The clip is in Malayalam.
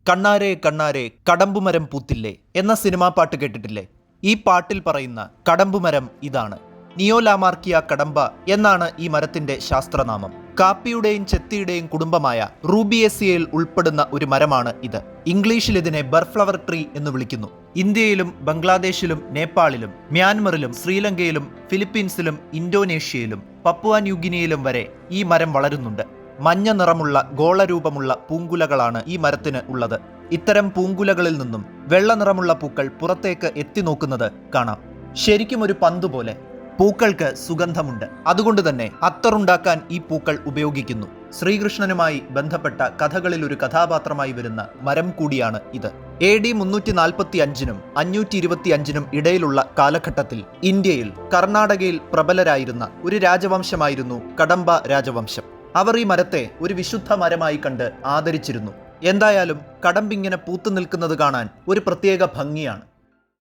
കണ്ണാരെ കണ്ണാരെ കടമ്പുമരം പൂത്തില്ലേ എന്ന സിനിമാ പാട്ട് കേട്ടിട്ടില്ലേ? ഈ പാട്ടിൽ പറയുന്ന കടമ്പുമരം ഇതാണ്. നിയോലാമാർക്കിയ കടമ്പ എന്നാണ് ഈ മരത്തിന്റെ ശാസ്ത്രനാമം. കാപ്പിയുടെയും ചെത്തിയുടെയും കുടുംബമായ റൂബിയേസിയയിൽ ഉൾപ്പെടുന്ന ഒരു മരമാണ് ഇത്. ഇംഗ്ലീഷിൽ ഇതിനെ ബർഫ്ലവർ ട്രീ എന്ന് വിളിക്കുന്നു. ഇന്ത്യയിലും ബംഗ്ലാദേശിലും നേപ്പാളിലും മ്യാൻമറിലും ശ്രീലങ്കയിലും ഫിലിപ്പീൻസിലും ഇന്തോനേഷ്യയിലും പപ്പുവ ന്യൂഗിനിയയിലും വരെ ഈ മരം വളരുന്നുണ്ട്. മഞ്ഞ നിറമുള്ള ഗോളരൂപമുള്ള പൂങ്കുലകളാണ് ഈ മരത്തിന് ഉള്ളത്. ഇത്തരം പൂങ്കുലകളിൽ നിന്നും വെള്ള നിറമുള്ള പൂക്കൾ പുറത്തേക്ക് എത്തി നോക്കുന്നത് കാണാം. ശരിക്കും ഒരു പന്ത് പോലെ. പൂക്കൾക്ക് സുഗന്ധമുണ്ട്. അതുകൊണ്ട് തന്നെ അത്തറുണ്ടാക്കാൻ ഈ പൂക്കൾ ഉപയോഗിക്കുന്നു. ശ്രീകൃഷ്ണനുമായി ബന്ധപ്പെട്ട കഥകളിൽ ഒരു കഥാപാത്രമായി വരുന്ന മരം കൂടിയാണ് ഇത്. AD 345 525 ഇടയിലുള്ള കാലഘട്ടത്തിൽ ഇന്ത്യയിൽ കർണാടകയിൽ പ്രബലരായിരുന്ന ഒരു രാജവംശമായിരുന്നു കടമ്പ രാജവംശം. അവർ ഈ മരത്തെ ഒരു വിശുദ്ധ മരമായി കണ്ട് ആദരിച്ചിരുന്നു. എന്തായാലും കടമ്പിങ്ങനെ പൂത്തു നിൽക്കുന്നത് കാണാൻ ഒരു പ്രത്യേക ഭംഗിയാണ്.